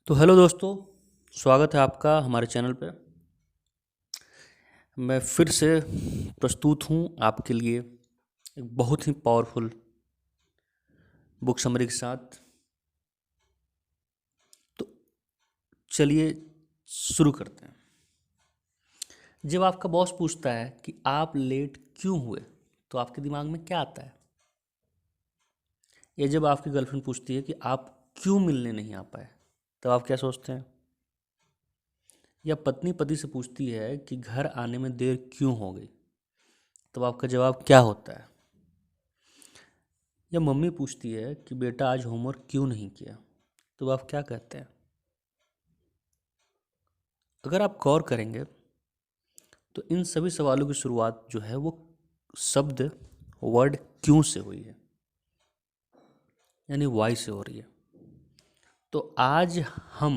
तो हेलो दोस्तों, स्वागत है आपका हमारे चैनल पे। मैं फिर से प्रस्तुत हूँ आपके लिए एक बहुत ही पावरफुल बुक समरी के साथ। तो चलिए शुरू करते हैं। जब आपका बॉस पूछता है कि आप लेट क्यों हुए, तो आपके दिमाग में क्या आता है? या जब आपकी गर्लफ्रेंड पूछती है कि आप क्यों मिलने नहीं आ पाए, तब आप क्या सोचते हैं? या पत्नी पति से पूछती है कि घर आने में देर क्यों हो गई, तब आपका जवाब क्या होता है? या मम्मी पूछती है कि बेटा आज होमवर्क क्यों नहीं किया, तो आप क्या कहते हैं? अगर आप गौर करेंगे तो इन सभी सवालों की शुरुआत जो है वो शब्द वर्ड क्यों से हुई है, यानी वाई से हो रही है। तो आज हम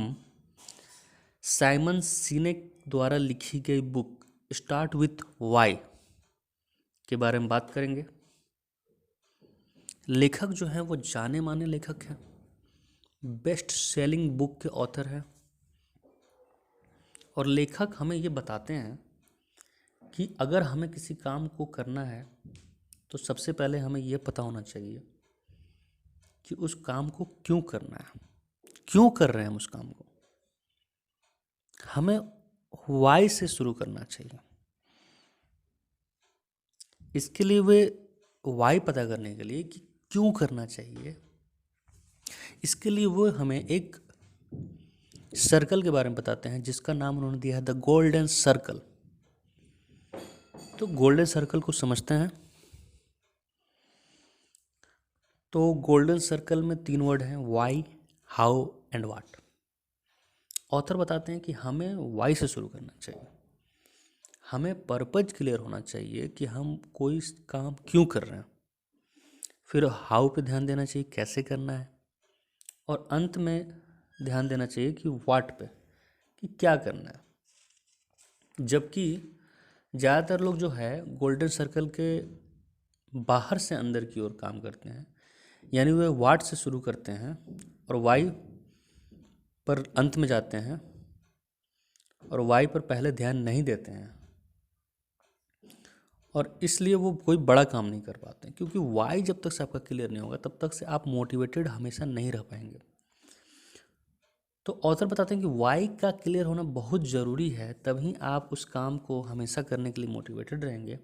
साइमन सिनेक द्वारा लिखी गई बुक स्टार्ट विथ वाई के बारे में बात करेंगे। लेखक जो है वो जाने माने लेखक हैं, बेस्ट सेलिंग बुक के ऑथर हैं। और लेखक हमें ये बताते हैं कि अगर हमें किसी काम को करना है तो सबसे पहले हमें ये पता होना चाहिए कि उस काम को क्यों करना है, क्यों कर रहे हैं हम उस काम को। हमें वाई से शुरू करना चाहिए। इसके लिए वे वाई पता करने के लिए कि क्यों करना चाहिए, इसके लिए वो हमें एक सर्कल के बारे में बताते हैं जिसका नाम उन्होंने दिया है द गोल्डन सर्कल। तो गोल्डन सर्कल को समझते हैं। तो गोल्डन सर्कल में तीन वर्ड हैं, why, how and what. Author बताते हैं कि हमें वाई से शुरू करना चाहिए। हमें पर्पज क्लियर होना चाहिए कि हम कोई काम क्यों कर रहे हैं। फिर हाउ पे ध्यान देना चाहिए, कैसे करना है। और अंत में ध्यान देना चाहिए कि वाट पे, कि क्या करना है। जबकि ज़्यादातर लोग जो है गोल्डन सर्कल के बाहर से अंदर की ओर काम करते हैं, यानी वे वाट से शुरू करते हैं और वाई पर अंत में जाते हैं और वाई पर पहले ध्यान नहीं देते हैं। और इसलिए वो कोई बड़ा काम नहीं कर पाते, क्योंकि वाई जब तक से आपका क्लियर नहीं होगा तब तक से आप मोटिवेटेड हमेशा नहीं रह पाएंगे। तो ऑथर बताते हैं कि वाई का क्लियर होना बहुत ज़रूरी है, तभी आप उस काम को हमेशा करने के लिए मोटिवेटेड रहेंगे।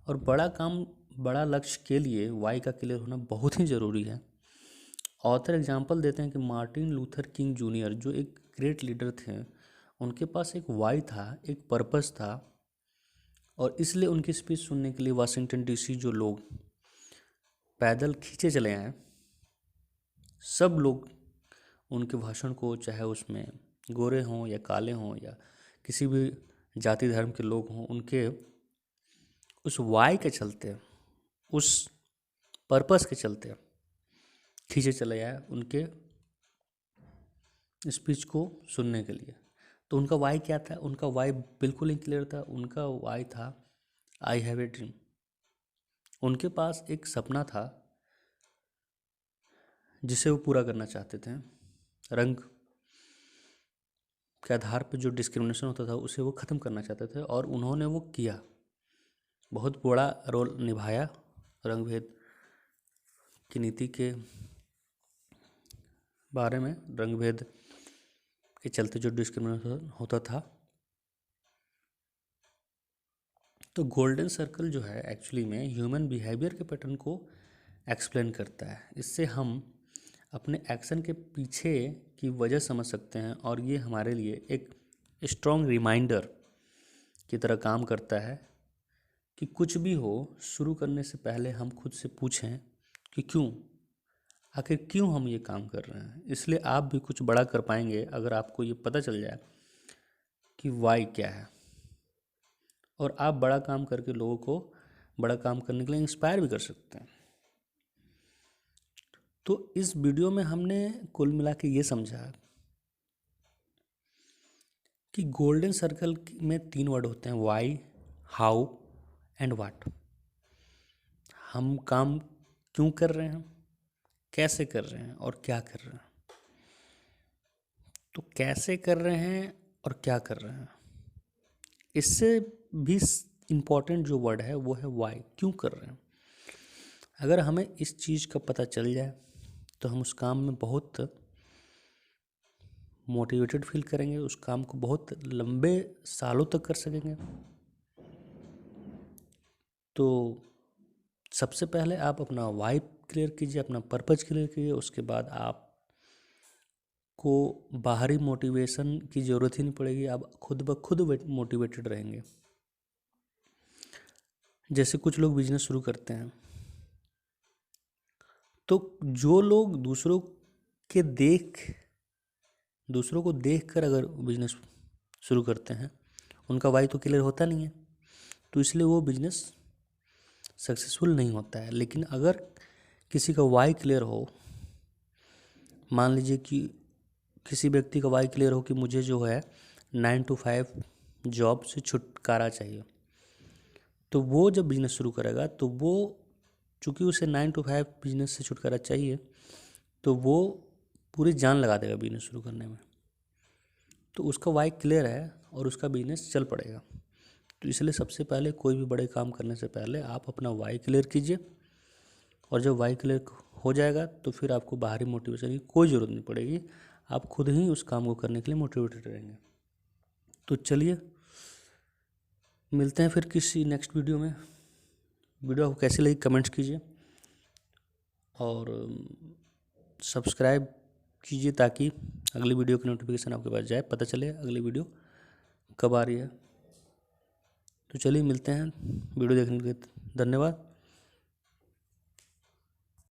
और बड़ा काम, बड़ा लक्ष्य के लिए वाई का क्लियर होना बहुत ही ज़रूरी है। ऑथर एग्जांपल देते हैं कि मार्टिन लूथर किंग जूनियर जो एक ग्रेट लीडर थे, उनके पास एक वाई था, एक पर्पस था। और इसलिए उनकी स्पीच सुनने के लिए वाशिंगटन डीसी जो लोग पैदल खींचे चले आए, सब लोग उनके भाषण को, चाहे उसमें गोरे हों या काले हों या किसी भी जाति धर्म के लोग हों, उनके उस वाई के चलते, उस पर्पस के चलते खींचे चले आए उनके स्पीच को सुनने के लिए। तो उनका वाई क्या था? उनका वाई बिल्कुल ही क्लियर था। उनका वाई था आई हैव ए ड्रीम। उनके पास एक सपना था जिसे वो पूरा करना चाहते थे। रंग के आधार पर जो डिस्क्रिमिनेशन होता था उसे वो ख़त्म करना चाहते थे, और उन्होंने वो किया। बहुत बड़ा रोल निभाया रंग भेद की नीति के बारे में, रंग भेद के चलते जो डिस्क्रिमिनेशन होता था। तो गोल्डन सर्कल जो है एक्चुअली में ह्यूमन बिहेवियर के पैटर्न को एक्सप्लेन करता है। इससे हम अपने एक्शन के पीछे की वजह समझ सकते हैं, और ये हमारे लिए एक स्ट्रॉन्ग रिमाइंडर की तरह काम करता है कि कुछ भी हो, शुरू करने से पहले हम खुद से पूछें कि क्यों, आखिर क्यों हम ये काम कर रहे हैं। इसलिए आप भी कुछ बड़ा कर पाएंगे अगर आपको ये पता चल जाए कि वाई क्या है। और आप बड़ा काम करके लोगों को बड़ा काम करने के लिए इंस्पायर भी कर सकते हैं। तो इस वीडियो में हमने कुल मिला के ये समझा कि गोल्डन सर्कल में तीन वर्ड होते हैं, वाई, हाउ एंड वाट। हम काम क्यों कर रहे हैं, कैसे कर रहे हैं और क्या कर रहे हैं। तो कैसे कर रहे हैं और क्या कर रहे हैं, इससे भी इम्पॉर्टेंट जो वर्ड है वो है वाई, क्यों कर रहे हैं। अगर हमें इस चीज़ का पता चल जाए तो हम उस काम में बहुत मोटिवेटेड फील करेंगे, उस काम को बहुत लंबे सालों तक कर सकेंगे। तो सबसे पहले आप अपना वाई क्लियर कीजिए, अपना पर्पज क्लियर कीजिए, उसके बाद आप को बाहरी मोटिवेशन की ज़रूरत ही नहीं पड़ेगी, आप खुद ब खुद मोटिवेटेड रहेंगे। जैसे कुछ लोग बिजनेस शुरू करते हैं, तो जो लोग दूसरों को देख कर अगर बिजनेस शुरू करते हैं, उनका वाई तो क्लियर होता नहीं है, तो इसलिए वो बिजनेस सक्सेसफुल नहीं होता है। लेकिन अगर किसी का वाई क्लियर हो, मान लीजिए कि किसी व्यक्ति का वाई क्लियर हो कि मुझे जो है 9 to 5 जॉब से छुटकारा चाहिए, तो वो जब बिजनेस शुरू करेगा तो वो, चूँकि उसे 9 to 5 बिजनेस से छुटकारा चाहिए, तो वो पूरी जान लगा देगा बिजनेस शुरू करने में। तो उसका वाई क्लियर है और उसका बिजनेस चल पड़ेगा। तो इसलिए सबसे पहले कोई भी बड़े काम करने से पहले आप अपना वाई क्लियर कीजिए, और जब वाई क्लियर हो जाएगा तो फिर आपको बाहरी मोटिवेशन की कोई ज़रूरत नहीं पड़ेगी, आप खुद ही उस काम को करने के लिए मोटिवेटेड रहेंगे। तो चलिए मिलते हैं फिर किसी नेक्स्ट वीडियो में। वीडियो आपको कैसी लगी कमेंट्स कीजिए, और सब्सक्राइब कीजिए ताकि अगली वीडियो की नोटिफिकेशन आपके पास जाए, पता चले अगली वीडियो कब आ रही है। तो चलिए मिलते हैं, वीडियो देखने के लिए धन्यवाद।